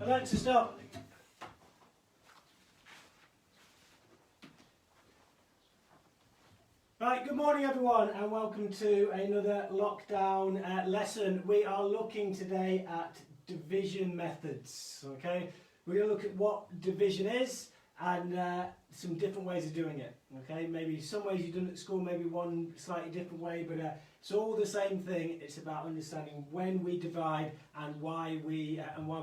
Alexa, stop. Right, good morning everyone and welcome to another lockdown lesson. We are looking today at division methods, okay? We're going to look at what division is and some different ways of doing it, okay? Maybe some ways you've done it at school, maybe one slightly different way, but it's all the same thing. It's about understanding when we divide and why we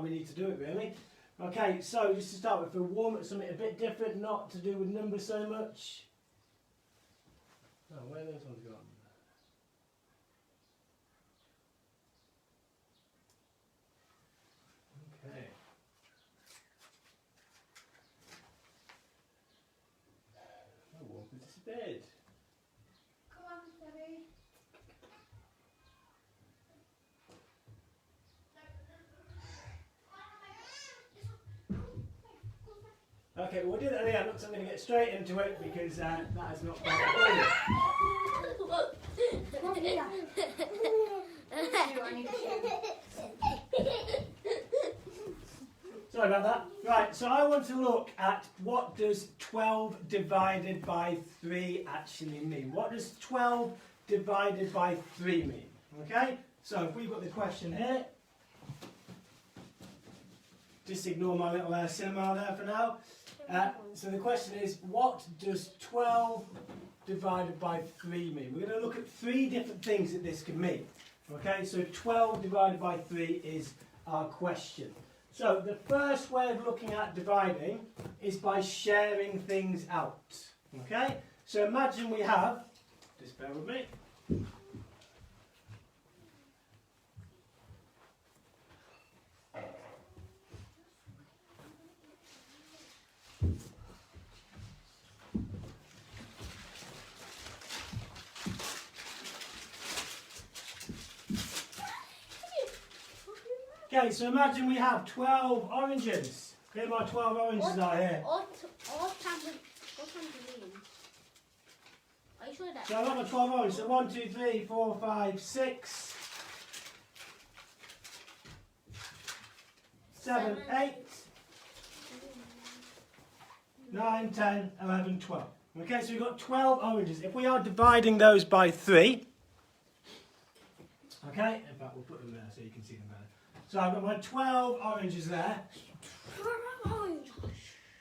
need to do it, really. Okay, so just to start with, we'll warm up something a bit different, not to do with numbers so much. Oh, where are those ones gone? Okay. Oh, one has disappeared. Come on, Debbie. Okay, we'll do that at the end. So I'm going to get straight into it because that is not quite recorded. Sorry about that. Right, so I want to look at what does 12 divided by 3 actually mean. What does 12 divided by 3 mean? Okay, so if we've got the question here, just ignore my little cinema there for now. So the question is, what does 12 divided by 3 mean? We're going to look at 3 different things that this could mean. Okay, so 12 divided by 3 is our question. So the first way of looking at dividing is by sharing things out. Okay, so imagine we have, just bear with me. Okay, so imagine we have 12 oranges. Here are my 12 oranges out here. What time do you mean? Are you sure that? So I've got my 12 oranges. So 1, 2, 3, 4, 5, 6, 7, 8, 9, 10, 11, 12. Okay, so we've got 12 oranges. If we are dividing those by 3, okay, in fact we'll put them there so you can see them better. So I've got my 12 oranges there.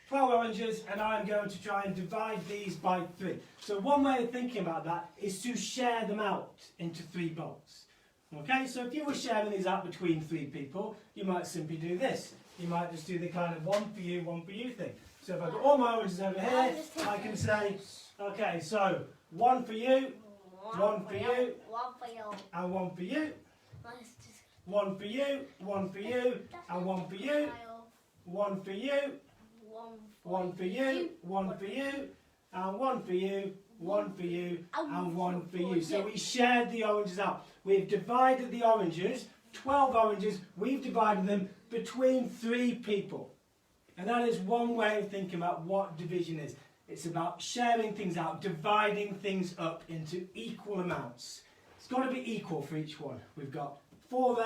12 oranges, and I'm going to try and divide these by 3. So one way of thinking about that is to share them out into 3 bowls. Okay, so if you were sharing these out between 3 people, you might simply do this. You might just do the kind of one for you thing. So if I've got all my oranges over here, I can say, okay, so 1 for you, 1 for you, and 1 for you. 1 for you, 1 for you, and 1 for you. 1 for you, 1 for you, 1 for you, and 1 for you, 1 for you, and 1 for you. So we shared the oranges out. We've divided the oranges, 12 oranges, we've divided them between 3 people. And that is one way of thinking about what division is. It's about sharing things out, dividing things up into equal amounts. It's got to be equal for each one. We've got 4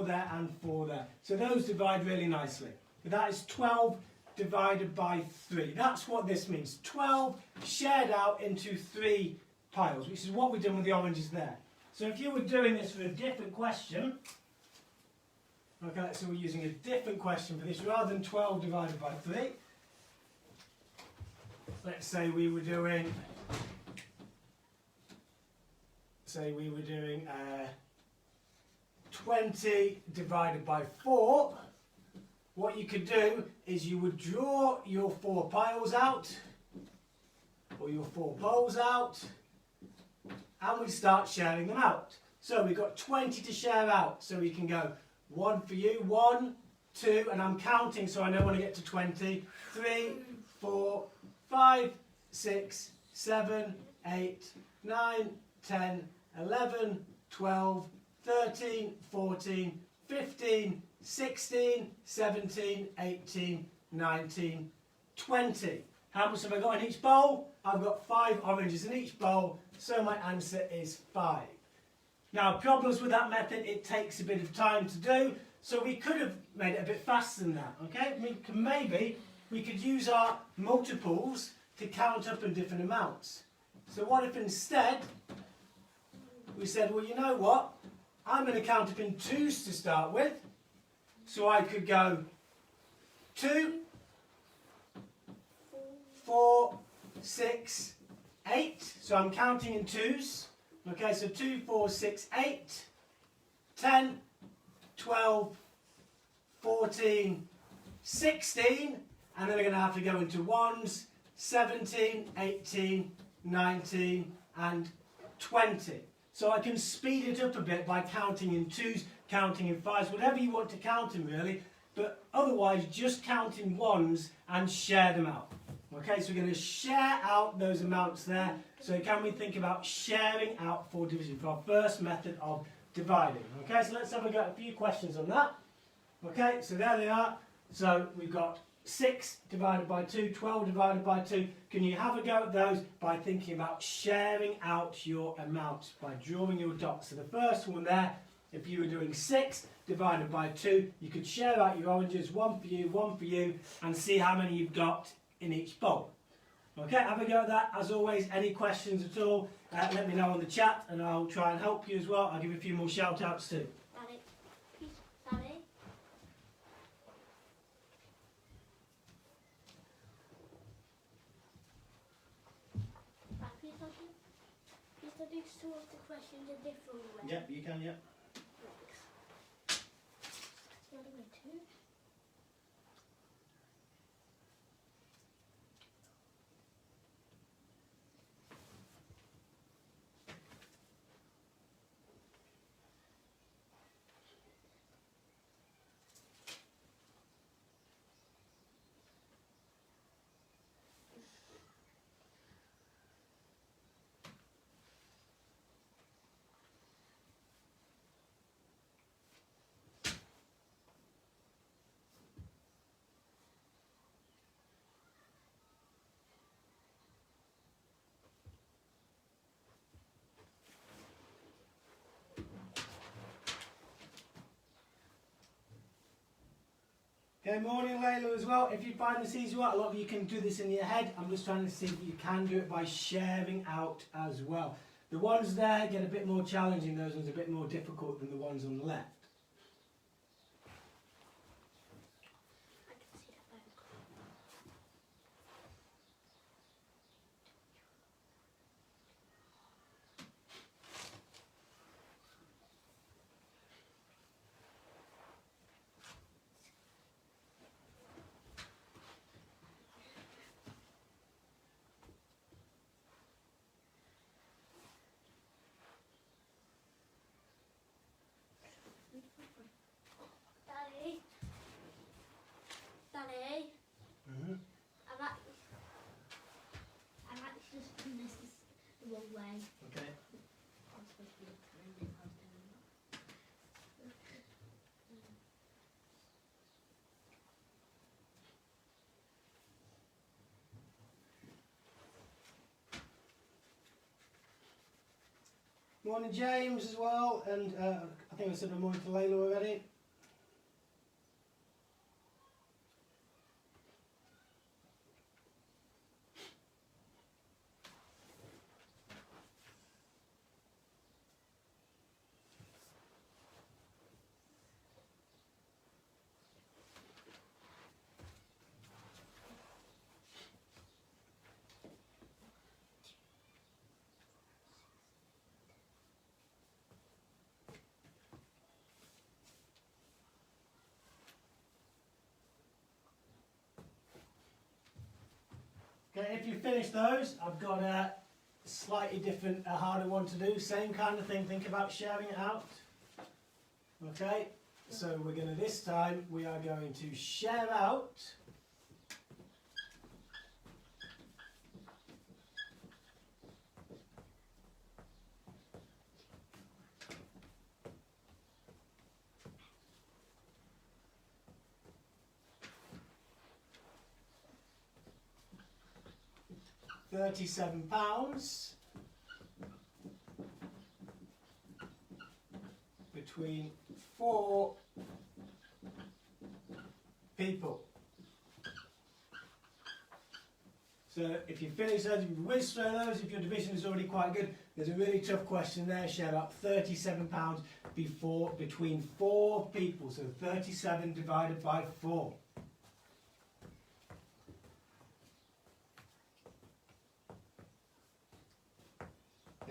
there, and 4 there. So those divide really nicely. But that is 12 divided by 3. That's what this means. 12 shared out into 3 piles, which is what we've done with the oranges there. So if you were doing this for a different question, okay, so we're using a different question for this, rather than 12 divided by 3. Let's say we were doing, 20 divided by 4. What you could do is you would draw your 4 piles out, or your 4 bowls out, and we start sharing them out. So we've got 20 to share out, so we can go 1 for you, 1, 2, and I'm counting so I know when I get to 20, 3, 4, 5, 6, 7, 8, 9, 10, 11, 12, 13, 14, 15, 16, 17, 18, 19, 20. How much have I got in each bowl? I've got 5 oranges in each bowl, so my answer is 5. Now, problems with that method, it takes a bit of time to do, So we could have made it a bit faster than that, okay? Maybe we could use our multiples to count up in different amounts. So what if instead we said, well, you know what? I'm going to count up in 2s to start with. So I could go 2, 4, 6, 8. So I'm counting in 2s. Okay, so 2, 4, 6, 8, 10, 12, 14, 16, and then we're going to have to go into 1s, 17, 18, 19, and 20. So I can speed it up a bit by counting in 2s, counting in 5s, whatever you want to count in really, but otherwise just count in 1s and share them out. Okay, so we're going to share out those amounts there. So can we think about sharing out for division, for our first method of dividing? Okay, so let's have a few questions on that. Okay, so there they are. So we've got 6 divided by 2, 12 divided by 2. Can you have a go at those by thinking about sharing out your amounts, by drawing your dots? So the first one there, if you were doing 6 divided by 2, you could share out your oranges, 1 for you, and see how many you've got in each bowl. Okay, have a go at that. As always, any questions at all, let me know on the chat and I'll try and help you as well. I'll give you a few more shout outs too. Daddy. Daddy. Please don't do some of the questions a different way. Yep, you can, yep. Okay, morning Layla as well. If you find this easy, a lot of you can do this in your head. I'm just trying to see if you can do it by sharing out as well. The ones there get a bit more challenging, those ones are a bit more difficult than the ones on the left. Daddy. Mm-hmm. I've actually just done this the wrong way. Okay. I'm supposed to be doing it. Morning James as well, and I think I said good morning to Layla already. Okay, if you finish those, I've got a slightly different, harder one to do. Same kind of thing, think about sharing it out. Okay, so we're going to, this time, we are going to share out £37 between 4 people. So if you finish those, if you whiz through those, if your division is already quite good, there's a really tough question there. Share about £37 between 4 people. So 37 divided by 4.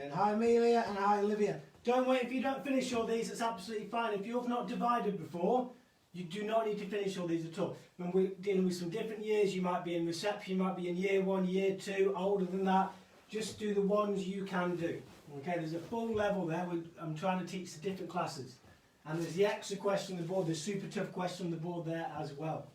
And hi Amelia and hi Olivia. Don't wait, if you don't finish all these, it's absolutely fine. If you've not divided before, you do not need to finish all these at all. When we're dealing with some different years, you might be in reception, you might be in year 1, year 2, older than that. Just do the ones you can do. Okay, there's a full level there. I'm trying to teach the different classes. And there's the extra question on the board, the super tough question on the board there as well.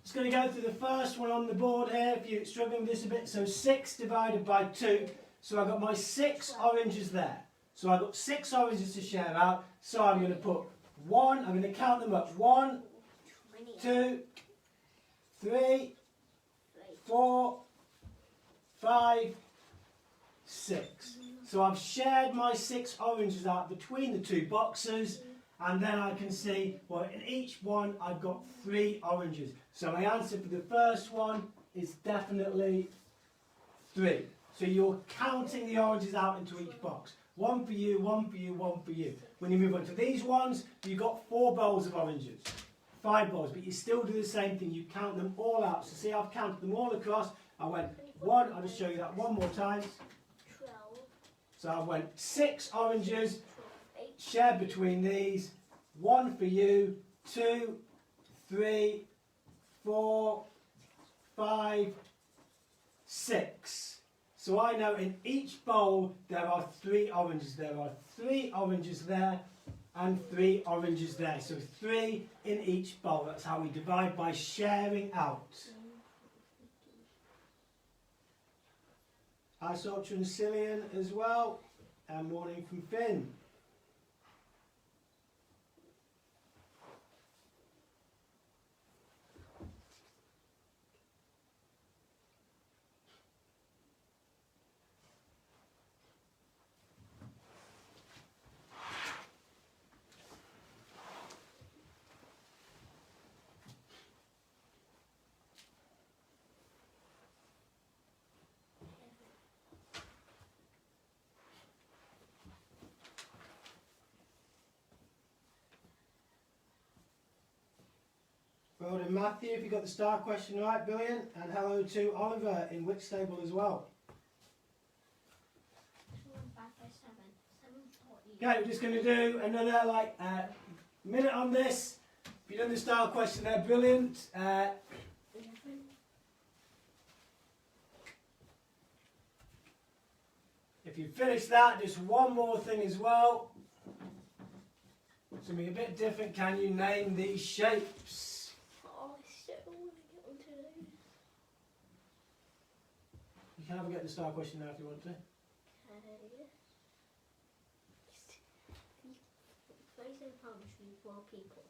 Just going to go through the first one on the board here, if you're struggling with this a bit. So 6 divided by 2. So I've got my 6 oranges there. So I've got 6 oranges to share out. So I'm going to put 1, I'm going to count them up. 1, 2, 3, 4, 5, 6. So I've shared my 6 oranges out between the 2 boxes. And then I can see, well, in each one I've got 3 oranges. So my answer for the first one is definitely 3. So you're counting the oranges out into each box. 1 for you, 1 for you, 1 for you. When you move on to these ones, you've got 4 bowls of oranges. 5 bowls, but you still do the same thing. You count them all out. So see, I've counted them all across. I went 1, I'll just show you that one more time. 12. So I went 6 oranges. Shared between these, 1 for you, 2, 3, 4, 5, 6. So I know in each bowl there are 3 oranges. There are 3 oranges there and 3 oranges there. So 3 in each bowl. That's how we divide, by sharing out. I saw Truncillion as well, and morning from Finn. Well done, Matthew, if you got the star question right, brilliant. And hello to Oliver in Whitstable as well. 5 by 7. 7 Okay, we're just going to do another minute on this. If you've done the star question there, brilliant. 11. If you finish that, just one more thing as well. Something a bit different. Can you name these shapes? Oh, I still want to get onto those. You can have a get the star question now if you want to. £37 between 4 people.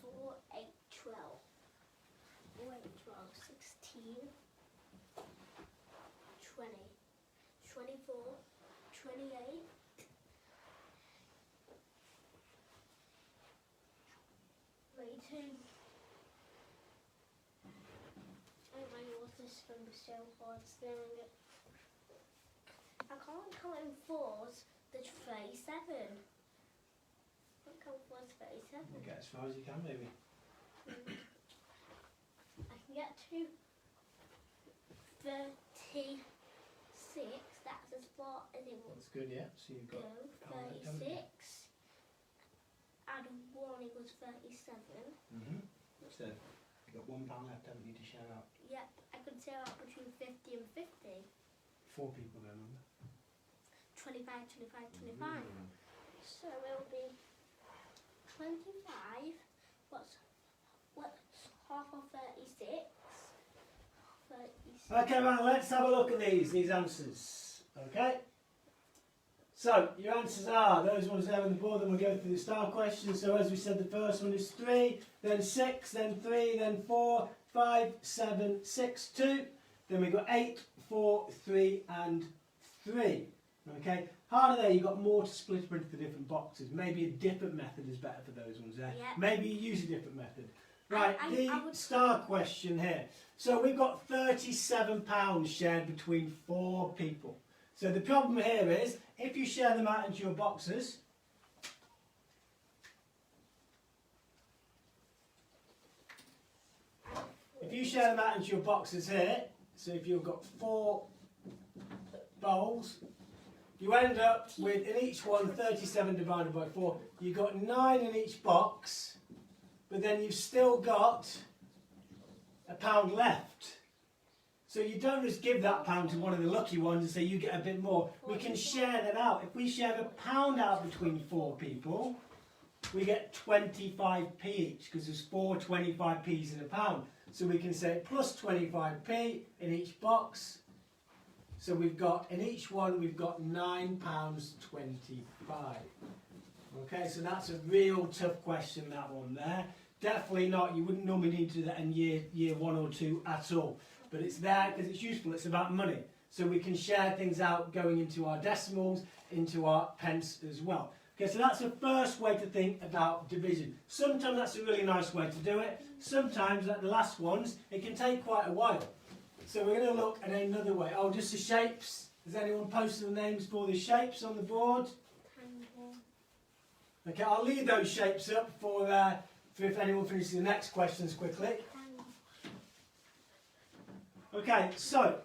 4, 8, 12. 4, 8, 12, 16, 20, 24, 28, 32. I don't know what this number so hard staring at. I can't count in 4s, there's 37. I can't count 4s, 37. You get as far as you can, maybe. I can get to 36, that's as far as it will That's good, yeah. So you've got go. pound left, haven't you? 36, add 1 equals 37. So you've got £1 left, haven't you, to share out? Yep, I could share out between 50 and 50. 4 people there, remember? 25, 25, 25. So it'll be 25. What's half of 36? Okay, right, let's have a look at these answers. Okay? So, your answers are those ones there on the board, then we'll go through the star questions. So, as we said, the first one is 3, then 6, then 3, then 4, 5, 7, 6, 2. Then we've got 8, 4, 3, and 3. Okay? Harder there, you've got more to split them into the different boxes. Maybe a different method is better for those ones there. Yep. Maybe you use a different method. Right, I the would... star question here. So we've got £37 shared between 4 people. So the problem here is, if you share them out into your boxes, here, so if you've got 4 bowls, you end up with, in each one, 37 divided by 4. You've got 9 in each box, but then you've still got £1 left. So you don't just give that £1 to one of the lucky ones and say you get a bit more. We can share that out. If we share £1 out between 4 people, we get 25p each, because there's 4 25p's in £1. So we can say plus 25p in each box. So we've got, in each one, we've got £9.25. Okay, so that's a real tough question, that one there. Definitely not, you wouldn't normally need to do that in year 1 or 2 at all. But it's there because it's useful, it's about money. So we can share things out going into our decimals, into our pence as well. Okay, so that's the first way to think about division. Sometimes that's a really nice way to do it. Sometimes, like the last ones, it can take quite a while. So we're going to look at another way. Oh, just the shapes. Has anyone posted the names for the shapes on the board? Okay, I'll leave those shapes up for if anyone finishes the next questions quickly. Okay, so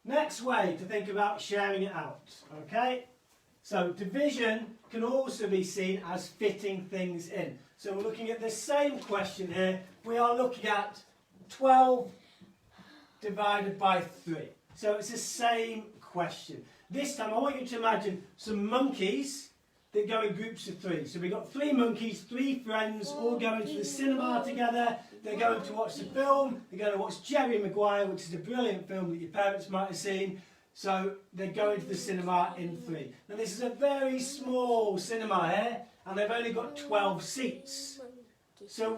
next way to think about sharing it out. Okay, so division can also be seen as fitting things in. So we're looking at the same question here. We are looking at 12 divided by 3. So it's the same question. This time I want you to imagine some monkeys that go in groups of 3. So we've got 3 monkeys, 3 friends, all going to the cinema together. They're going to watch the film. They're going to watch Jerry Maguire, which is a brilliant film that your parents might have seen. So they're going to the cinema in 3. Now this is a very small cinema here, and they've only got 12 seats. So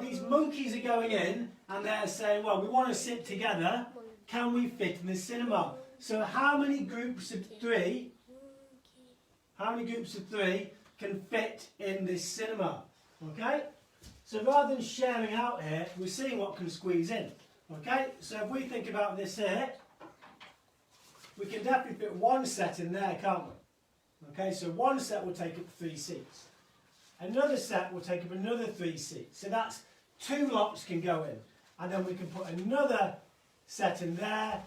these monkeys are going in, and they're saying, well, we want to sit together. Can we fit in the cinema? So how many groups of 3? How many groups of 3 can fit in this cinema? Okay? So rather than sharing out here, we're seeing what can squeeze in. Okay? So if we think about this here, we can definitely fit 1 set in there, can't we? Okay, so 1 set will take up 3 seats. Another set will take up another 3 seats. So that's 2 lots can go in. And then we can put another set in there,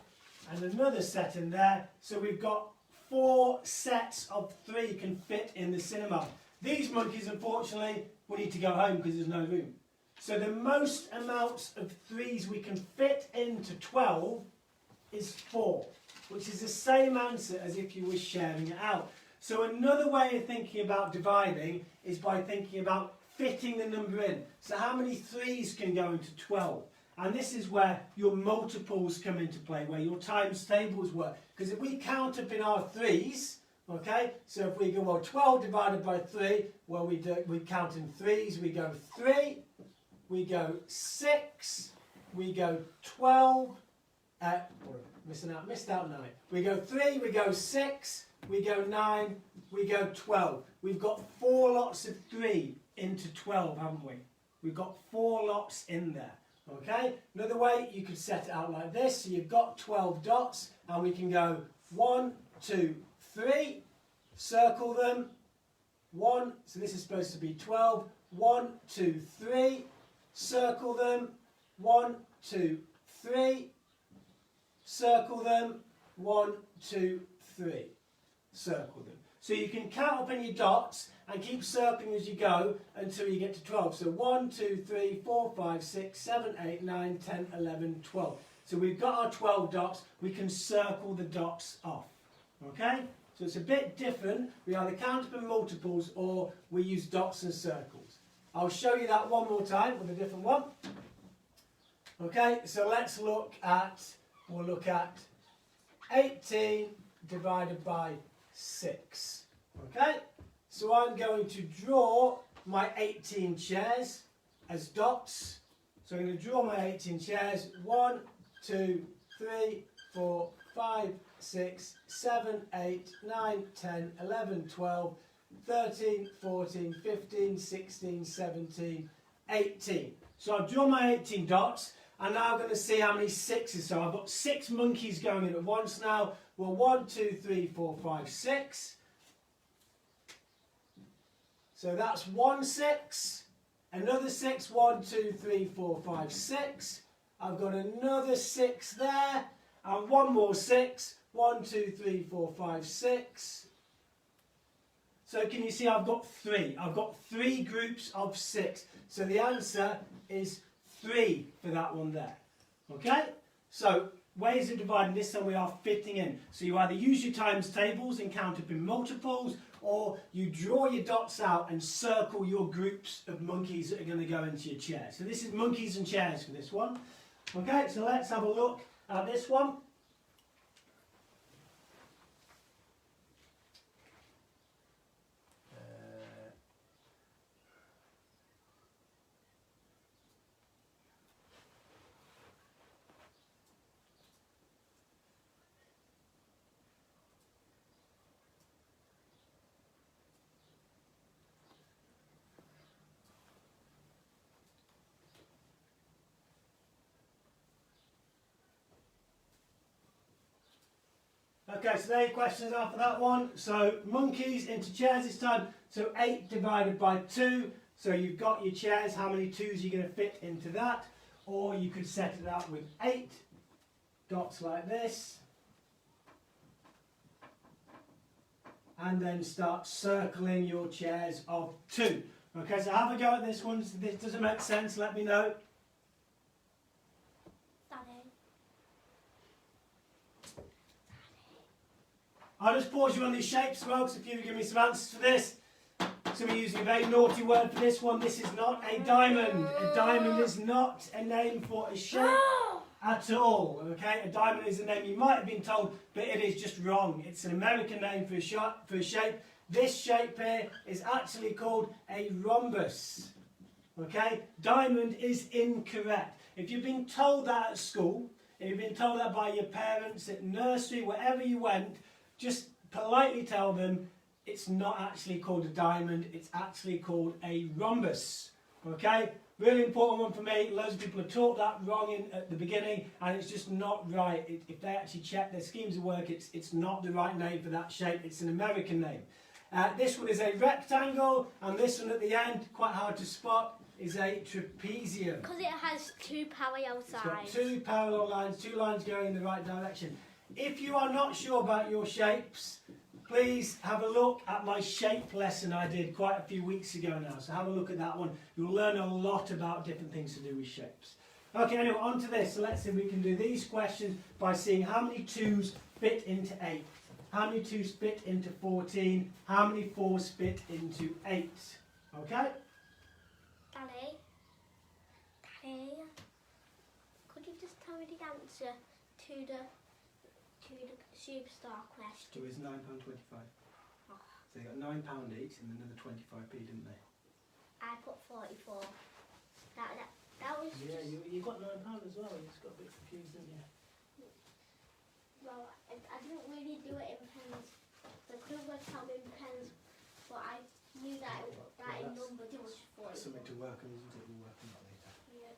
and another set in there. So we've got 4 sets of 3 can fit in the cinema. These monkeys, unfortunately, will need to go home because there's no room. So the most amounts of 3s we can fit into 12 is 4, which is the same answer as if you were sharing it out. So another way of thinking about dividing is by thinking about fitting the number in. So how many 3s can go into 12? And this is where your multiples come into play, where your times tables work. Because if we count up in our 3s, okay, so if we go, well, 12 divided by 3, well, we count in 3s, we go 3, we go 6, we go 12, missed out 9. We go 3, we go 6, we go 9, we go 12. We've got 4 lots of 3 into 12, haven't we? We've got 4 lots in there. Okay? Another way, you could set it out like this. So you've got 12 dots, and we can go 1, 2, 3, circle them. 1, so this is supposed to be 12. 1, 2, 3, circle them. 1, 2, 3, circle them. 1, 2, 3, circle them. So you can count up in your dots and keep circling as you go until you get to 12. So 1, 2, 3, 4, 5, 6, 7, 8, 9, 10, 11, 12. So we've got our 12 dots. We can circle the dots off. Okay? So it's a bit different. We either count up in multiples or we use dots and circles. I'll show you that one more time with a different one. Okay, so let's look at, we'll look at 18 divided by 6. Okay, so I'm going to draw my 18 chairs as dots. So I'm going to draw my 18 chairs. 1, 2, 3, 4, 5, 6, 7, 8, 9, 10, 11, 12, 13, 14, 15, 16, 17, 18. So I've drawn my 18 dots, and now I'm going to see how many sixes. So I've got 6 monkeys going in at once now. Well, 1, 2, 3, 4, 5, 6. So that's 1 6. Another 6, 1, 2, 3, 4, 5, 6. I've got another 6 there, and one more 6. 1, 2, 3, 4, 5, 6. So can you see I've got 3? I've got 3 groups of 6. So the answer is 3 for that one there. Okay? So ways of dividing this, and we are fitting in. So you either use your times tables and count up in multiples, or you draw your dots out and circle your groups of monkeys that are going to go into your chair. So this is monkeys and chairs for this one. Okay, so let's have a look at this one. Okay, so there your questions are for that one. So monkeys into chairs this time. So 8 divided by 2. So you've got your chairs. How many 2s are you going to fit into that? Or you could set it up with 8 dots like this. And then start circling your chairs of 2. Okay, so have a go at this one. If this doesn't make sense, let me know. I'll just pause you on these shapes, folks, if you give me some answers for this. So we're using a very naughty word for this one. This is not a diamond. A diamond is not a name for a shape at all. Okay, a diamond is a name you might have been told, but it is just wrong. It's an American name for a shape. This shape here is actually called a rhombus. Okay, diamond is incorrect. If you've been told that at school, if you've been told that by your parents, at nursery, wherever you went, just politely tell them it's not actually called a diamond, it's actually called a rhombus. Okay? Really important one for me. Loads of people have taught that wrong at the beginning, and it's just not right. If they actually check their schemes of work, it's not the right name for that shape. It's an American name. This one is a rectangle, and this one at the end, quite hard to spot, is a trapezium. Because it has 2 parallel sides. It's got 2 parallel lines, 2 lines going in the right direction. If you are not sure about your shapes, please have a look at my shape lesson I did quite a few weeks ago now. So have a look at that one. You'll learn a lot about different things to do with shapes. Okay, anyway, on to this. So let's see if we can do these questions by seeing how many 2s fit into 8. How many 2s fit into 14? How many 4s fit into 8? Okay? Daddy, could you just tell me the answer to the superstar question? It was £9.25. Oh. So they got £9 each and another 25p, didn't they? I put 44. That was Yeah, just... you got £9 as well. You just got a bit confused, didn't you? Well, I didn't really do it in pens. I could have worked out in pens, but I knew that in numbers it was 44. Something to work on, isn't it? We'll work on that later. Yeah.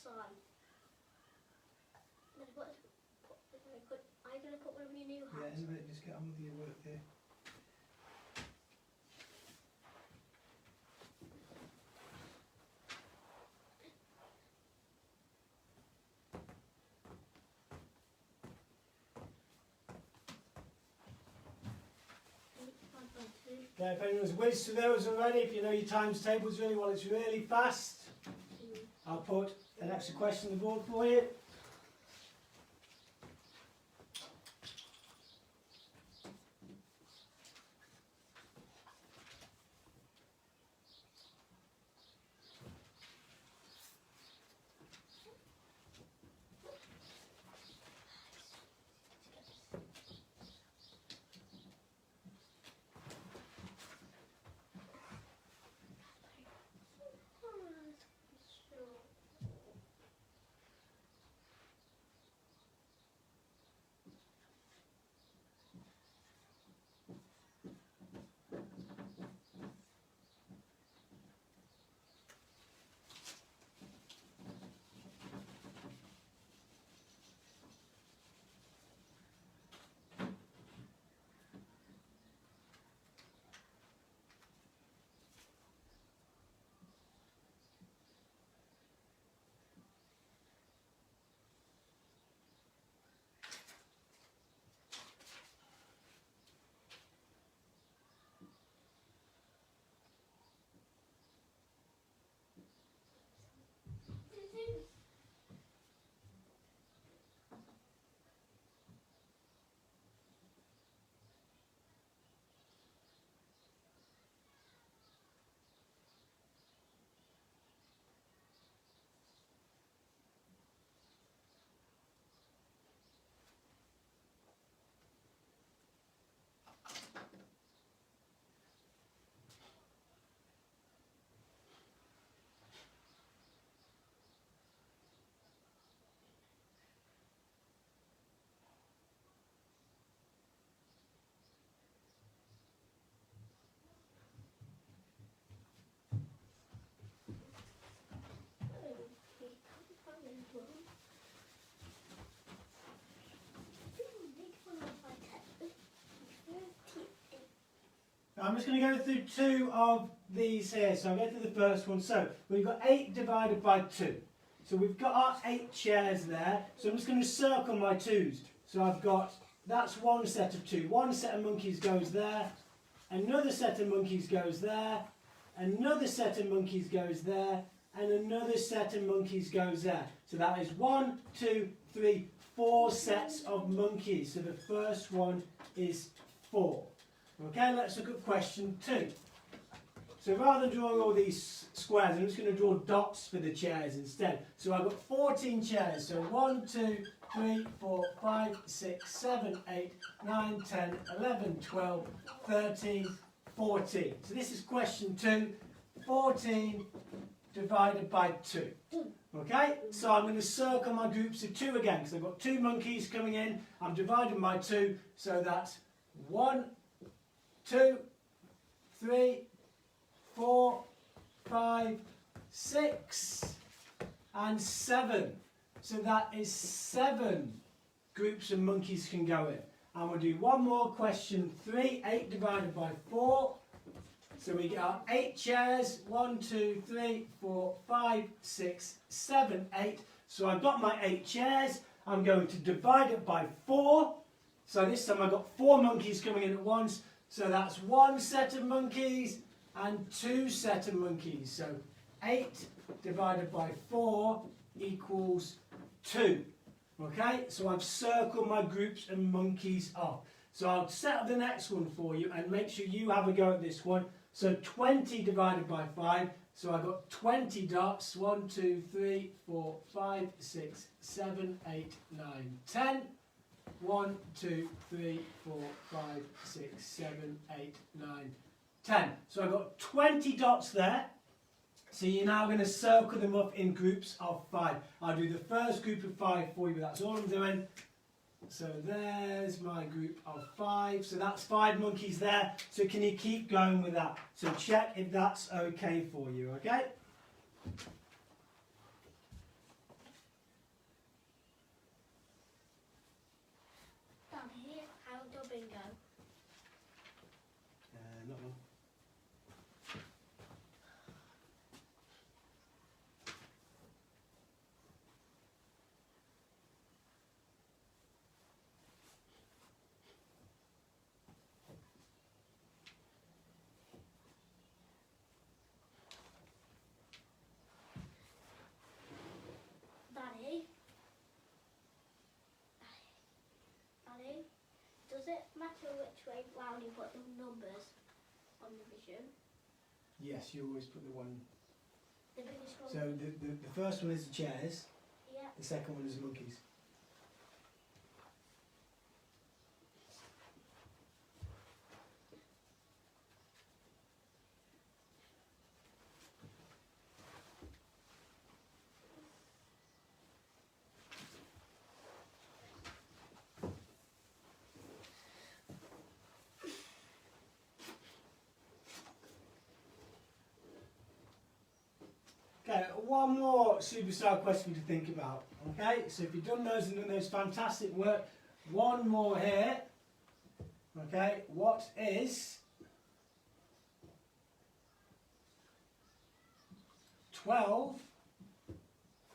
On. I'm going to put one of your new hats. Yeah, anyway, just get on with your work there. Okay, if anyone's whizzed through those already, if you know your times tables really well, it's really fast. I'll put an extra question on the board for you. I'm just going to go through two of these here. So I'll go through the first one. So we've got 8 divided by 2. So we've got our 8 chairs there. So I'm just going to circle my 2's. So I've got, that's one set of 2. One set of monkeys goes there. Another set of monkeys goes there. Another set of monkeys goes there. And another set of monkeys goes there. So that is 1, 2, 3, 4 sets of monkeys. So the first one is 4. Okay, let's look at question 2. So rather than drawing all these squares, I'm just going to draw dots for the chairs instead. So I've got 14 chairs. So 1, 2, 3, 4, 5, 6, 7, 8, 9, 10, 11, 12, 13, 14. So this is question 2. 14 divided by 2. Okay, so I'm going to circle my groups of 2 again, because I've got 2 monkeys coming in. I'm dividing by 2, so that's 1, 2, 3, 4, 5, 6, and 7. So that is 7 groups of monkeys can go in. And we'll do one more, question 3. 8 divided by 4. So we get our 8 chairs. 1, 2, 3, 4, 5, 6, 7, 8. So I've got my 8 chairs. I'm going to divide it by 4. So this time I've got 4 monkeys coming in at once. So that's 1 set of monkeys and 2 set of monkeys. So 8 divided by 4 equals 2. Okay, so I've circled my groups and monkeys off. So I'll set up the next one for you and make sure you have a go at this one. So 20 divided by 5. So I've got 20 dots. 1, 2, 3, 4, 5, 6, 7, 8, 9, 10. 1, 2, 3, 4, 5, 6, 7, 8, 9, 10. So I've got 20 dots there. So you're now going to circle them up in groups of 5. I'll do the first group of 5 for you, but that's all I'm doing. So there's my group of 5. So that's 5 monkeys there. So can you keep going with that? So check if that's okay for you, okay? Down here, how dubbing go? Not one. how do you put the numbers on division? Yes, you always put the one. The biggest one. So the first one is the chairs, Yeah. the second one is monkeys. Okay, one more superstar question to think about. Okay, so if you've done those and done those, fantastic work. One more here. Okay, what is 12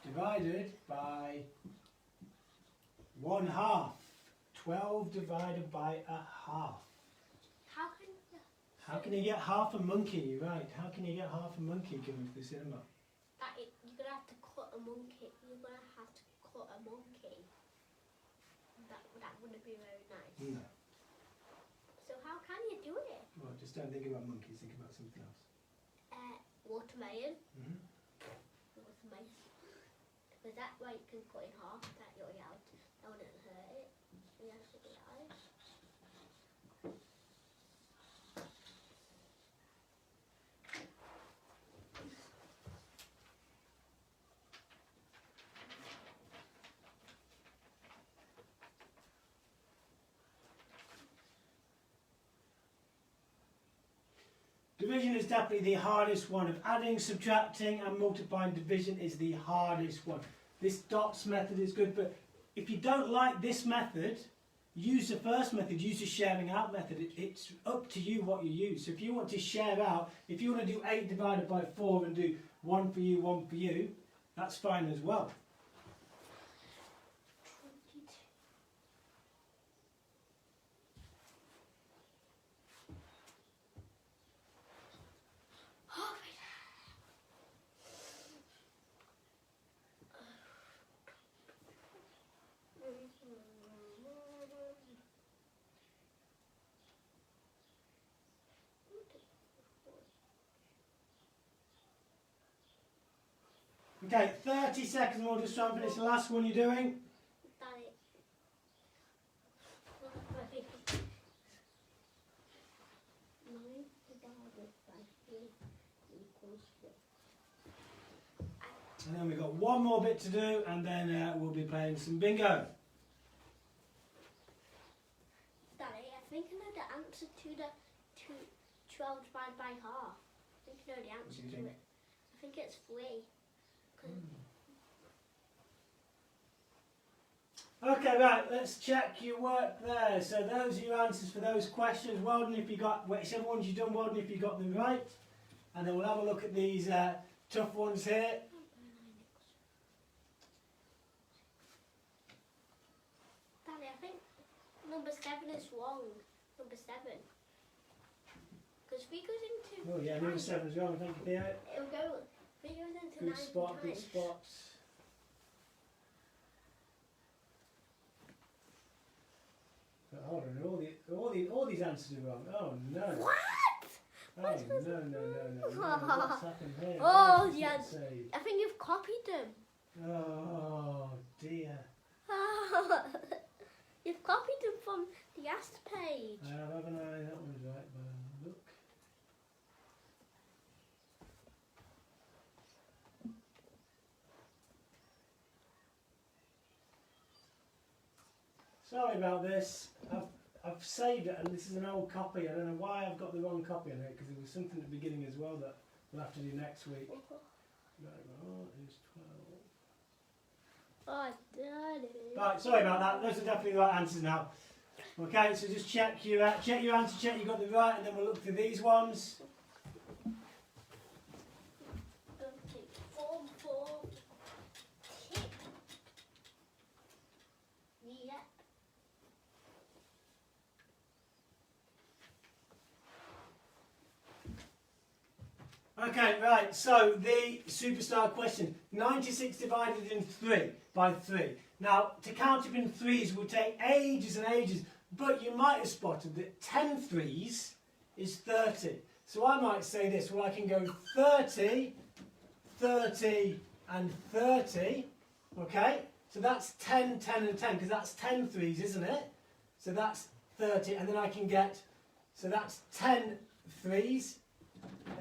divided by 1/2? 12 divided by a half. How can you get half a monkey? Right, how can you get half a monkey given to the cinema? You're gonna have to cut a monkey. You're gonna have to cut a monkey. That wouldn't be very nice. No. So how can you do it? Well, just don't think about monkeys, think about something else. Watermelon. Mm-hmm. Watermelon. Because that way you can cut in half. That you're out. That wouldn't hurt it. You have to be out. Division is definitely the hardest one. Of adding, subtracting and multiplying, division is the hardest one. This dots method is good, but if you don't like this method, use the first method, use the sharing out method. It's up to you what you use. So if you want to share out, if you want to do 8 divided by 4 and do 1 for you, 1 for you, that's fine as well. 22. Oh, Okay, 30 seconds, we'll just try and finish the last one you're doing. Daddy. Nine divided by 3 equals 6. And then we've got one more bit to do, and then we'll be playing some bingo. Daddy, I think I know the answer to the 12 divided by half. I think I know the answer do you to think? it. I think it's 3. Okay, right, let's check your work there. So those are your answers for those questions. Well done if you got, whichever ones you've done, well done if you got them right. And then we'll have a look at these tough ones here. Daddy, I think number 7 is wrong. Number 7. Because 3 goes into... Oh yeah, number 9. 7 as well, thank you, Theo. It'll go... 3 goes into 9 Good spot, good times. spots. But hold on, all these answers are wrong. Oh no. What? Oh no. What's happened here? Oh, Why did yeah. it say? I think you've copied them. Oh dear. You've copied them from the asked page. Haven't I? That one's right, but look. Sorry about this. I've saved it, and this is an old copy. I don't know why I've got the wrong copy on it, because there was something at the beginning as well that we'll have to do next week. Right, is 12. Oh, Daddy. Right, sorry about that. Those are definitely the right answers now. Okay, so just check your answer, check you got them right, and then we'll look through these ones. Okay, 4, 4. Tick. Yeah. Okay, right, so the superstar question. 96 divided in 3 by 3. Now, to count up in threes will take ages and ages, But you might have spotted that 10 threes is 30. So I might say this, well I can go 30, 30 and 30, okay? So that's 10, 10 and 10, because that's 10 threes, isn't it? So that's 30, and then I can get, so that's 10 threes,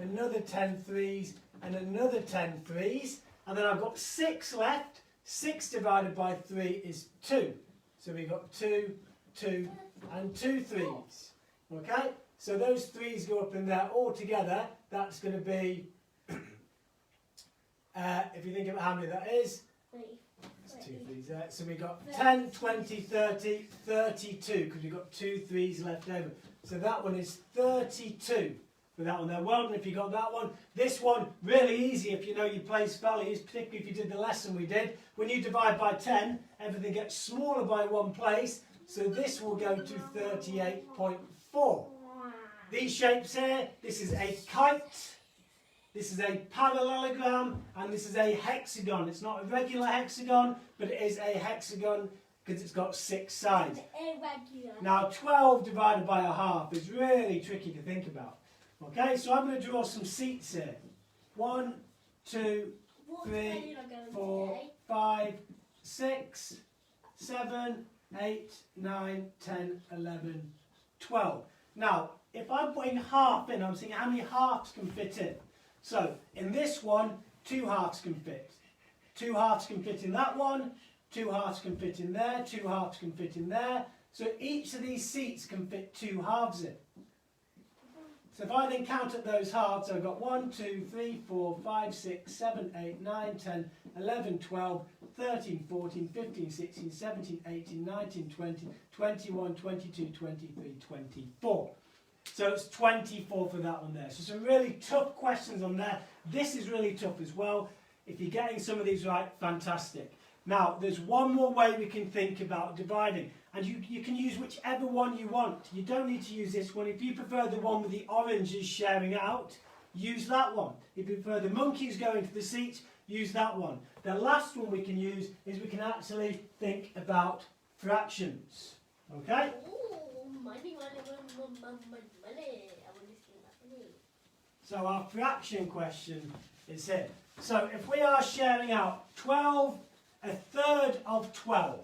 another 10 threes, and another 10 threes, and then I've got 6 left. 6 divided by 3 is 2. So we've got 2, 2, and 2 threes. Okay? So those threes go up in there all together. That's going to be, if you think about how many that is, there's 2 threes there. So we've got 10, 20, 30, 32, because we've got 2 threes left over. So that one is 32 for that one there. Well done if you got that one. This one, really easy if you know your place values, particularly if you did the lesson we did. When you divide by 10, everything gets smaller by one place. So this will go to 38.4. These shapes here, this is a kite, this is a parallelogram, and this is a hexagon. It's not a regular hexagon, but it is a hexagon because it's got 6 sides. Now 12 divided by a half is really tricky to think about. Okay, so I'm going to draw some seats here. 1, 2, 3, 4, 5, 6, 7, 8, 9, 10, 11, 12. Now, if I'm putting half in, I'm saying how many halves can fit in. So, in this one, 2 halves can fit. 2 halves can fit in that one, 2 halves can fit in there, 2 halves can fit in there. So each of these seats can fit 2 halves in. So if I then count up those halves, I've got 1, 2, 3, 4, 5, 6, 7, 8, 9, 10, 11, 12, 13, 14, 15, 16, 17, 18, 19, 20, 21, 22, 23, 24. So it's 24 for that one there. So some really tough questions on there. This is really tough as well. If you're getting some of these right, fantastic. Now, there's one more way we can think about dividing. And you can use whichever one you want. You don't need to use this one. If you prefer the one with the oranges sharing out, use that one. If you prefer the monkeys going to the seats, use that one. The last one we can use is we can actually think about fractions. Okay? So our fraction question is here. So if we are sharing out 12, a third of 12,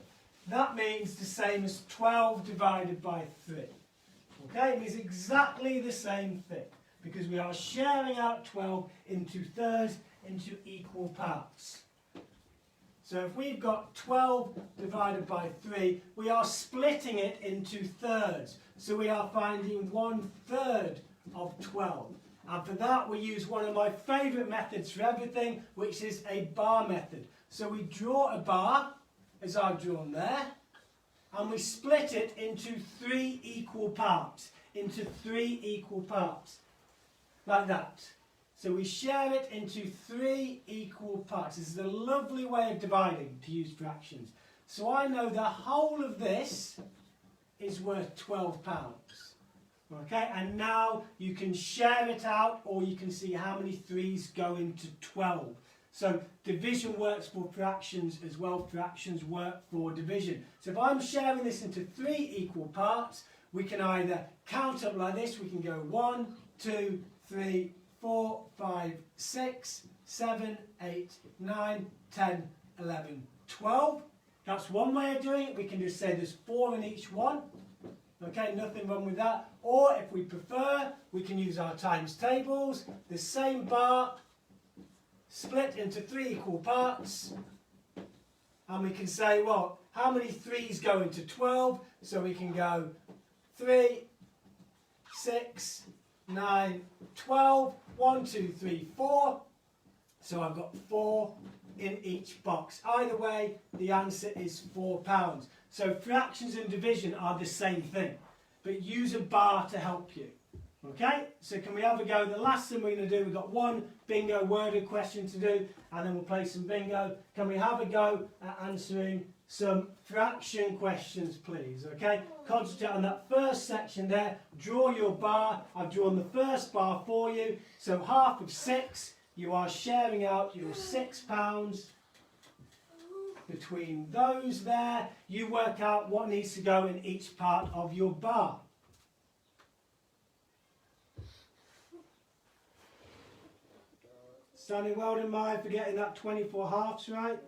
that means the same as 12 divided by 3. Okay, it means exactly the same thing, because we are sharing out 12 into thirds, into equal parts. So if we've got 12 divided by 3, we are splitting it into thirds. So we are finding 1/3 of 12. And for that we use one of my favourite methods for everything, which is a bar method. So we draw a bar, as I've drawn there, and we split it into 3 equal parts. Into 3 equal parts. Like that. So we share it into 3 equal parts. This is a lovely way of dividing, to use fractions. So I know the whole of this is worth £12. Okay, and now you can share it out, or you can see how many 3's go into 12. So division works for fractions as well. Fractions work for division. So if I'm sharing this into 3 equal parts, we can either count up like this. We can go 1, 2, 3, 4, 5, 6, 7, 8, 9, 10, 11, 12. That's one way of doing it. We can just say there's 4 in each one. Okay, nothing wrong with that. Or if we prefer, we can use our times tables. The same bar split into 3 equal parts. And we can say, well, how many 3's go into 12? So we can go 3, 6, 9, 12. 1, 2, 3, 4. So I've got 4 in each box. Either way, the answer is £4. So fractions and division are the same thing, but use a bar to help you. Okay, so can we have a go? The last thing we're going to do, we've got one bingo worded question to do, and then we'll play some bingo. Can we have a go at answering some fraction questions, please? Okay, concentrate on that first section there. Draw your bar. I've drawn the first bar for you. So half of 6, you are sharing out your £6. between those there. You work out what needs to go in each part of your bar. Standing well in mind for getting that 24 halves right.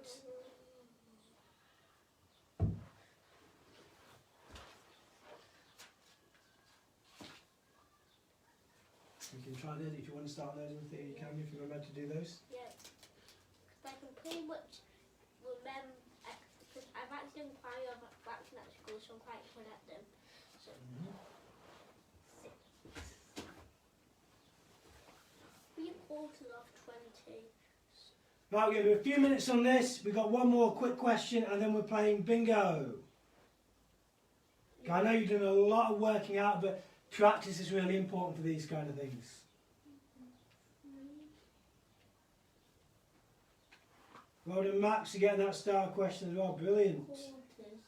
You can try those if you want to start those with it, you can if you remember to do those. Yeah, because I can pretty much remember, because I've actually done quite a lot of acting at school, so I'm quite good at them. So, 3/4 of 20. Right, we're going to do a few minutes on this. We've got one more quick question and then we're playing bingo. I know you've done a lot of working out, but practice is really important for these kind of things. Well done, Max, for getting that star question as well. Brilliant. Quarters of 20.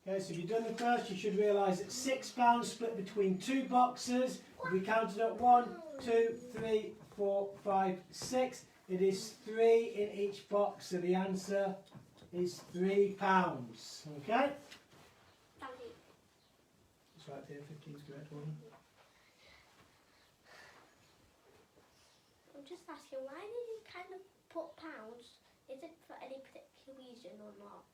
Okay, so if you've done the first, you should realise that £6 split between two boxes. If we counted up 1, 2, 3, 4, 5, 6, it is 3 in each box. So the answer is £3. Okay? It's right there, 15 is correct one. I'm just asking, why did you kind of put pounds? Is it for any particular reason or not?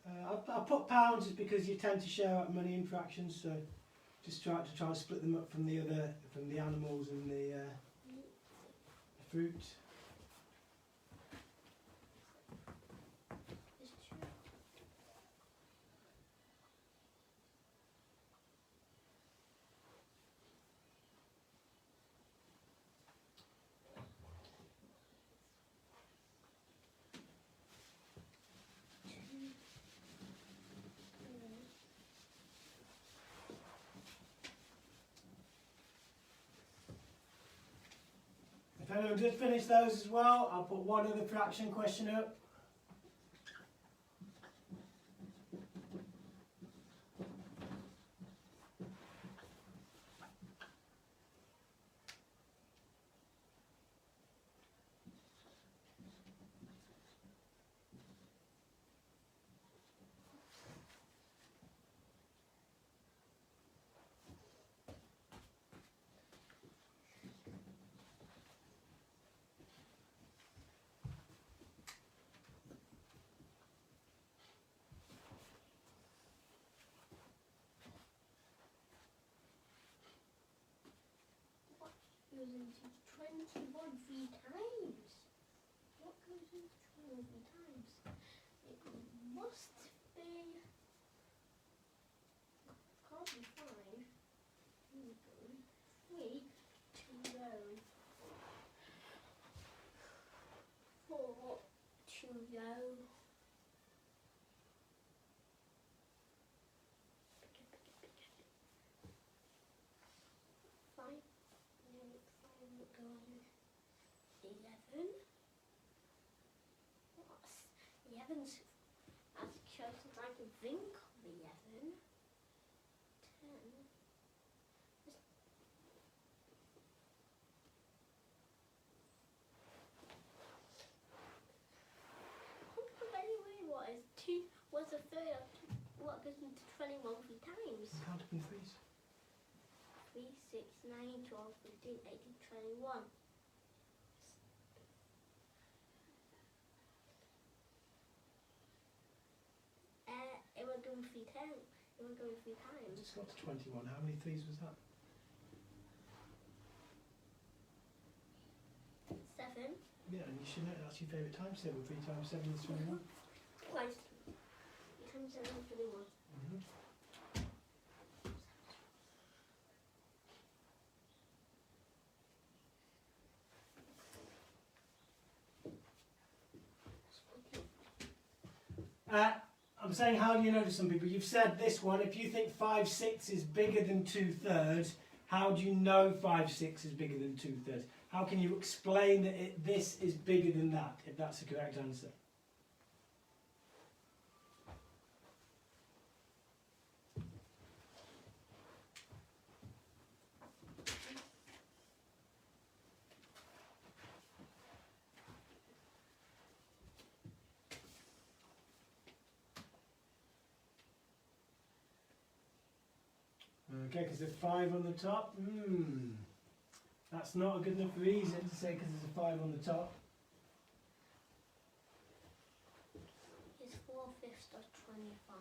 I put pounds is because you tend to share out money in fractions, so just try to split them up from the animals and the fruit. If anyone did finish those as well, I'll put one other fraction question up. Goes into 21 3 times. What goes into 21 3 times? It must be. Can't be 5. Here we go. 3 to 0. 4 to 0. Eleven's as close as I can think of 11. 10. Anyway, what is 2? What's a third of 2? What goes into 21 3 times? Count up in threes. 3, 6, 9, 12, 15, 18, 21. It will go 3 times. It will go 3 times. It's got to 21. How many threes was that? 7. Yeah, and you should know that's your favourite times table. 3 times 7 is 21. Twice. 3 times 7 is 21. I'm saying, how do you know to some people? You've said this one, if you think 5/6 is bigger than 2/3, how do you know 5/6 is bigger than 2/3? How can you explain that this is bigger than that, if that's the correct answer? Okay, because there's 5 on the top. That's not a good enough reason to say because there's a 5 on the top. It's 4/5 of 25.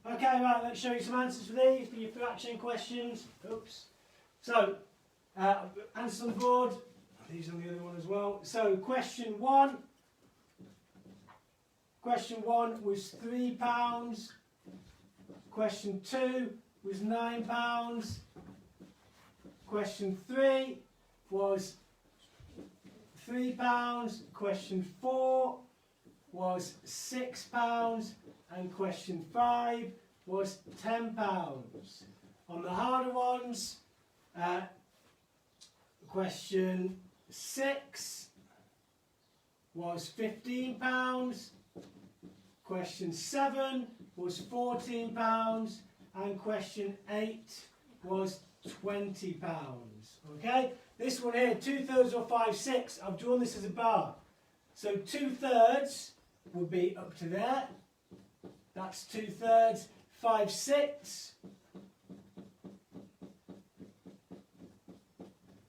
Okay, right, let's show you some answers for these, for your fraction questions. Oops. So, answers on the board. These on the other one as well. So, question 1. Question 1 was £3. Question 2 was £9. Question 3 was £3. Question 4 was £6. And question 5 was £10. On the harder ones, question 6 was £15. Question 7 was £14. And question 8 was £20. Okay? This one here, 2/3 or 5/6, I've drawn this as a bar. So 2/3 would be up to there. That's 2/3, 5/6.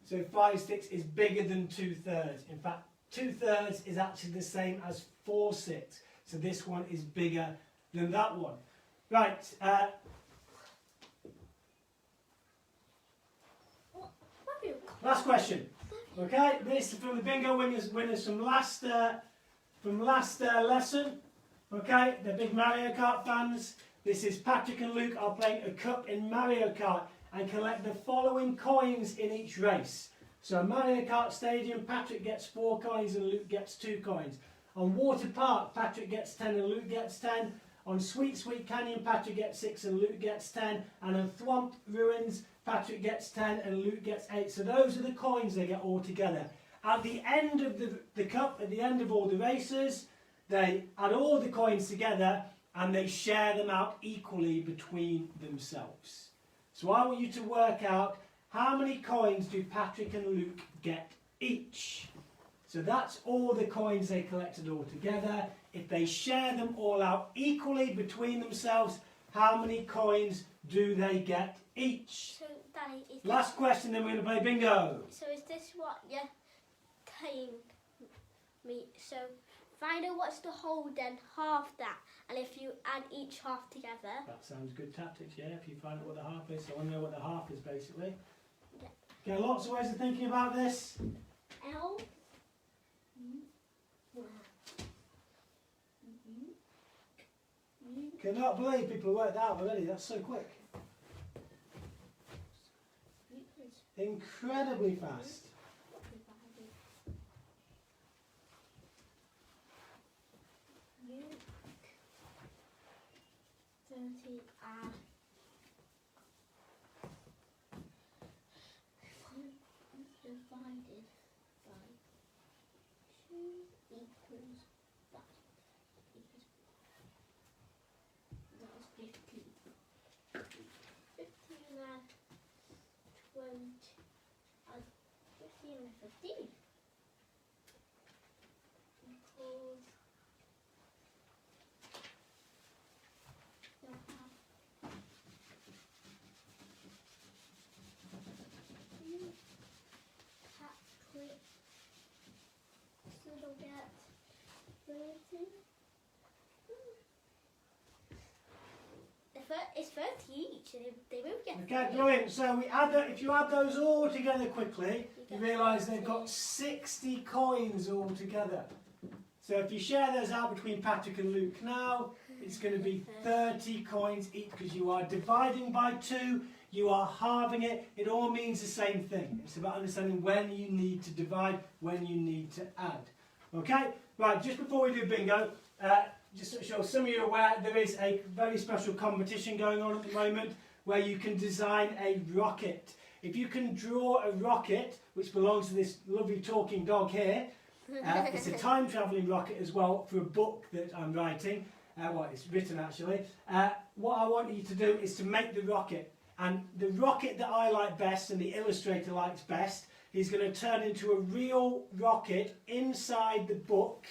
So 5/6 is bigger than 2/3. In fact, 2/3 is actually the same as 4/6. So this one is bigger than that one. Right. Last question. Okay, this is from the bingo winners from last lesson. Okay, they're big Mario Kart fans. This is Patrick and Luke are playing a cup in Mario Kart and collect the following coins in each race. So Mario Kart Stadium, Patrick gets 4 coins and Luke gets 2 coins. On Water Park, Patrick gets 10 and Luke gets 10. On Sweet Sweet Canyon, Patrick gets 6 and Luke gets 10. And on Thwomp Ruins, Patrick gets 10 and Luke gets 8. So those are the coins they get all together. At the end of the cup, at the end of all the races, they add all the coins together and they share them out equally between themselves. So I want you to work out how many coins do Patrick and Luke get each. So that's all the coins they collected all together. If they share them all out equally between themselves, how many coins do they get each? So, Danny, is Last question, then we're going to play bingo. So is this what you're telling me? So find out what's the whole, then half that, and if you add each half together. That sounds good tactics, yeah, if you find out what the half is. So I want to know what the half is, basically. Yeah. Okay, lots of ways of thinking about this. L. Cannot believe people worked that out already, that's so quick. Incredibly fast. Luke 30 add 1 divided by 2 equals that. That's 15. 15 add 20. Add 15 and 15. Equals. Patrick 30. It's 30 each, and they both get 30. Okay, brilliant. So we add if you add those all together quickly, you realise they've got 60 coins all together. So if you share those out between Patrick and Luke now, it's going to be 30 coins each because you are dividing by 2, you are halving it. It all means the same thing. It's about understanding when you need to divide, when you need to add. Okay? Right, just before we do bingo, just to show some of you are aware, there is a very special competition going on at the moment where you can design a rocket. If you can draw a rocket, which belongs to this lovely talking dog here, it's a time-travelling rocket as well for a book that I'm writing. Well, it's written actually. What I want you to do is to make the rocket. And the rocket that I like best and the illustrator likes best is going to turn into a real rocket inside the book.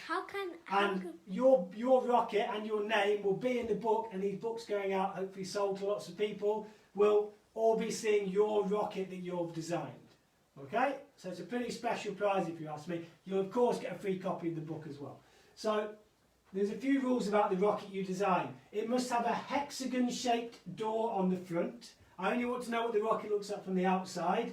Your rocket and your name will be in the book, and these books going out, hopefully sold to lots of people, will all be seeing your rocket that you've designed. Okay? So it's a pretty special prize if you ask me. You'll of course get a free copy of the book as well. So there's a few rules about the rocket you design. It must have a hexagon shaped door on the front. I only want to know what the rocket looks like from the outside.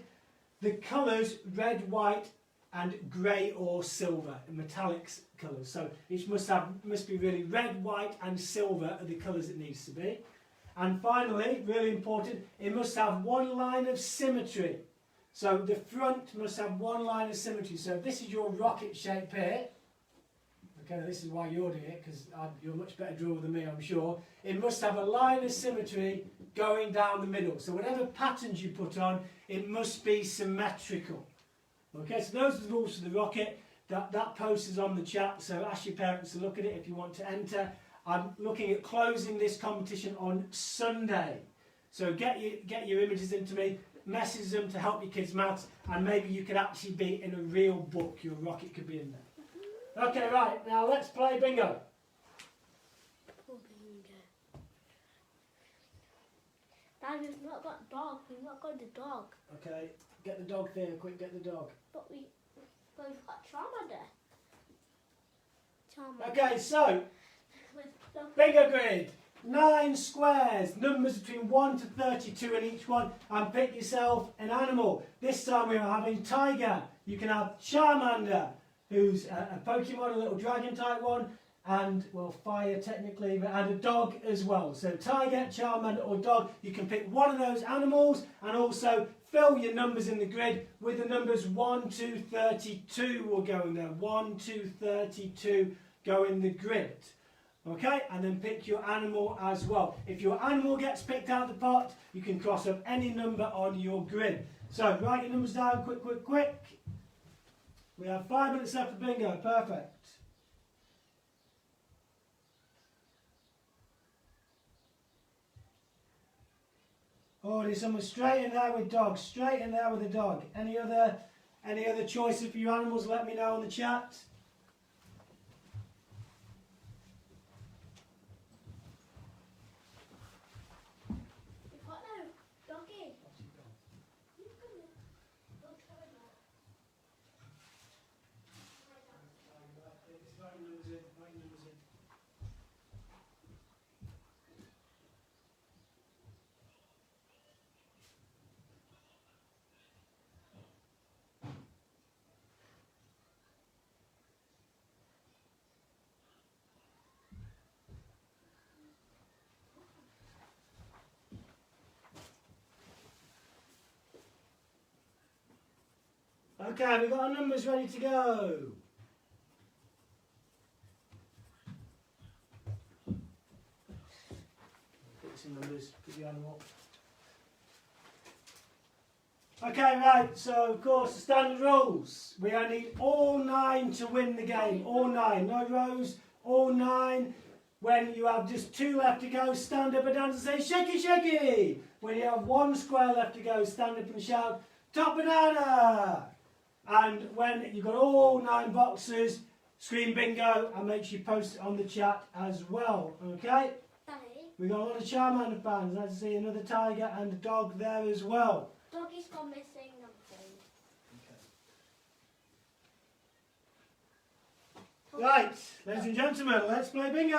The colours red, white and grey or silver, metallic colours. So it must be really red, white and silver are the colours it needs to be. And finally, really important, it must have one line of symmetry. So the front must have one line of symmetry. So if this is your rocket shape here, okay, this is why you're doing it, because you're a much better drawer than me, I'm sure. It must have a line of symmetry going down the middle. So whatever patterns you put on, it must be symmetrical. Okay, so those are the rules for the rocket. That post is on the chat, so ask your parents to look at it if you want to enter. I'm looking at closing this competition on Sunday. So get your images into me, message them to help your kids maths, and maybe you could actually be in a real book. Your rocket could be in there. Okay, right, now let's play bingo. Dad, we've not got dog. We've not got the dog. Okay, get the dog there, quick, get the dog. But we've got Charmander. Okay, so, bingo grid. 9 squares, numbers between 1 to 32 in each one, and pick yourself an animal. This time we are having tiger. You can have Charmander, who's a Pokemon, a little dragon type one, and, well, fire technically, and a dog as well. So tiger, Charmander or dog, you can pick one of those animals and also fill your numbers in the grid with the numbers 1 to 32 will go in there. 1 to 32 go in the grid. Okay, and then pick your animal as well. If your animal gets picked out of the pot, you can cross up any number on your grid. So write your numbers down, quick, quick, quick. We have 5 minutes left for bingo, perfect. Oh, there's someone straight in there with dog, straight in there with a dog. Any other choices for your animals? Let me know in the chat. Okay, we've got our numbers ready to go. Pick some numbers, pick the animal. Okay, right, so of course the standard rules. We only need all 9 to win the game. All 9, no rows, all 9. When you have just 2 left to go, stand up and dance and say shaky shaky. When you have 1 square left to go, stand up and shout top banana. And when you've got all 9 boxes, scream bingo and make sure you post it on the chat as well. Okay? Daddy? We've got a lot of Charmander fans. Let's see another tiger and a dog there as well. Doggy's gone missing, I'm afraid. Right, ladies and gentlemen, let's play bingo.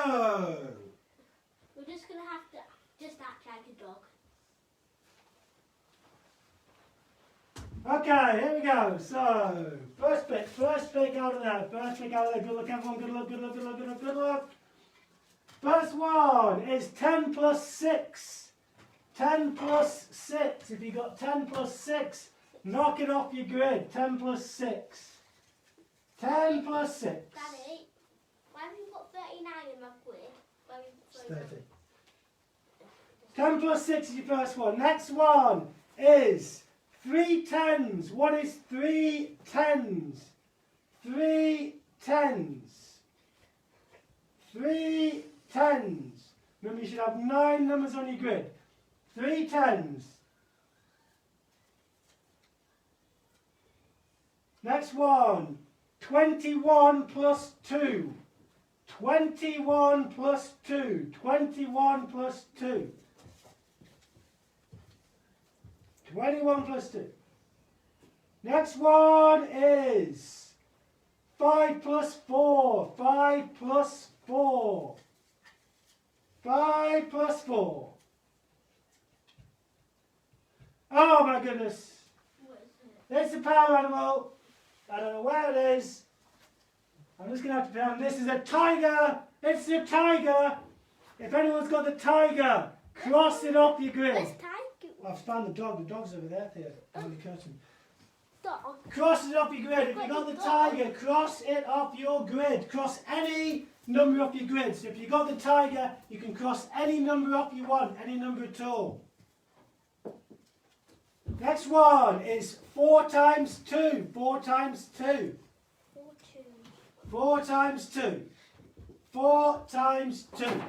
We're just going to have to just act like a dog. Okay, here we go. So, first pick out of there. Good luck, everyone. Good luck, good luck, good luck, good luck, good luck. First one is 10 plus 6. 10 plus 6. If you got 10 plus 6, knock it off your grid. 10 plus 6. 10 plus 6. Daddy, why have you got 39 in my grid? Why have you got 30. 10 plus 6 is your first one. Next one is 3 tens. What is 3 tens? 3 tens. 3 tens. Remember, you should have 9 numbers on your grid. 3 tens. Next one. 21 plus 2. 21 plus 2. 21 plus 2. 21 plus 2. Next one is 5 plus 4. 5 plus 4. 5 plus 4. Oh my goodness. What is it? It's a power animal. I don't know where it is. I'm just going to have to found this is a tiger. It's a tiger. If anyone's got the tiger, cross it off your grid. Where's Tiger? I've found the dog. The dog's over there, Theo. On the curtain. Dog. Cross it off your grid. If you got the tiger, cross it off your grid. Cross any number off your grid. So if you got the tiger, you can cross any number off you want, any number at all. Next one is 4 times 2. 4 times 2. 4, 2. 4 times 2. 4 times 2.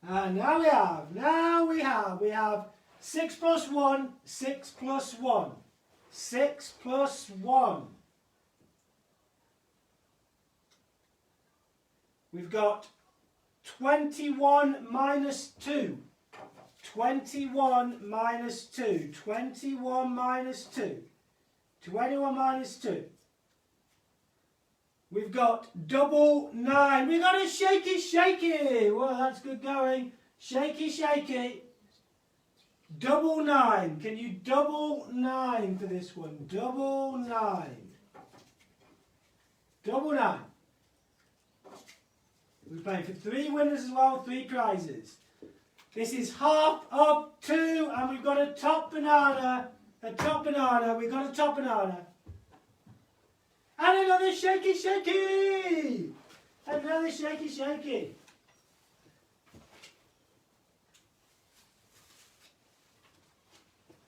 And now we have 6 plus 1, 6 plus 1. 6 plus 1. We've got 21 minus 2. 21 minus 2. 21 minus 2. 21 minus 2. We've got double 9. We've got a shaky. Well, that's good going. Shaky. Double 9. Can you double 9 for this one? Double 9. Double 9. We're playing for 3 winners as well, 3 prizes. This is half of 2, and we've got a top banana. We've got a top banana. And another shaky. Another shaky.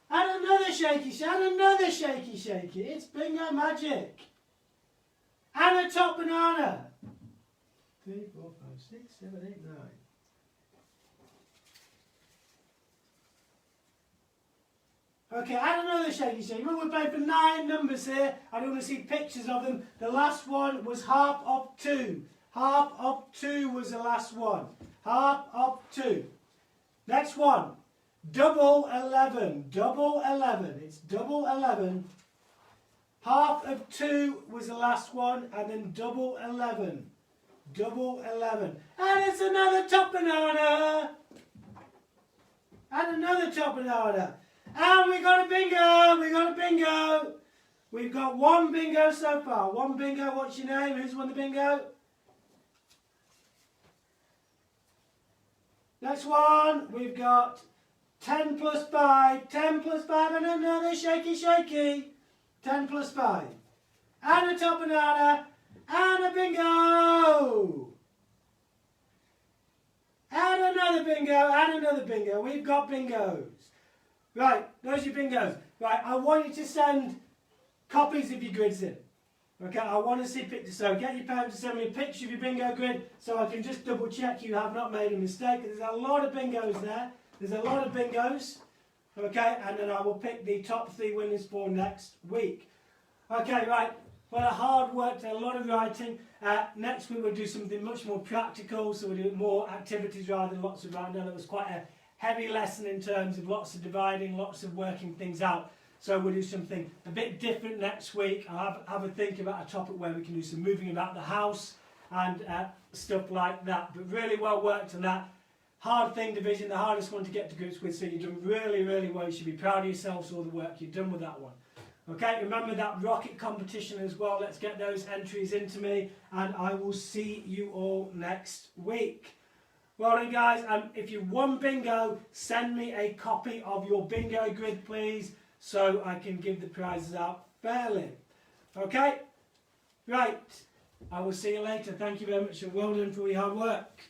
And another shaky. It's bingo magic. And a top banana. 3, 4, 5, 6, 7, 8, 9. Okay, and another shaky. Remember, we're playing for 9 numbers here. I don't want to see pictures of them. The last one was half of 2. Half of 2 was the last one. Half of 2. Next one. Double 11. Double 11. It's double 11. Half of 2 was the last one, and then double 11. Double 11. And it's another top banana. And another top banana. And we got a bingo. We've got 1 bingo so far. 1 bingo. What's your name? Who's won the bingo? Next one. We've got 10 plus 5. 10 plus 5 and another shaky. 10 plus 5. And a top banana. And a bingo. And another bingo. We've got bingos. Right, those are your bingos. Right, I want you to send copies of your grids in. Okay, I want to see pictures. So get your parents to send me a picture of your bingo grid so I can just double check you have not made a mistake. There's a lot of bingos there. There's a lot of bingos. Okay, and then I will pick the top 3 winners for next week. Okay, right. Well, hard work, a lot of writing. Next week we'll do something much more practical, so we'll do more activities rather than lots of writing. I know that was quite a heavy lesson in terms of lots of dividing, lots of working things out. So we'll do something a bit different next week. I'll have a think about a topic where we can do some moving about the house and stuff like that. But really well worked on that. Hard thing division, the hardest one to get to grips with, so you've done really, really well. You should be proud of yourselves for all the work you've done with that one. Okay, remember that rocket competition as well. Let's get those entries into me, and I will see you all next week. Well done, guys. If you won bingo, send me a copy of your bingo grid, please, so I can give the prizes out fairly. Okay? Right. I will see you later. Thank you very much, and well done for your hard work.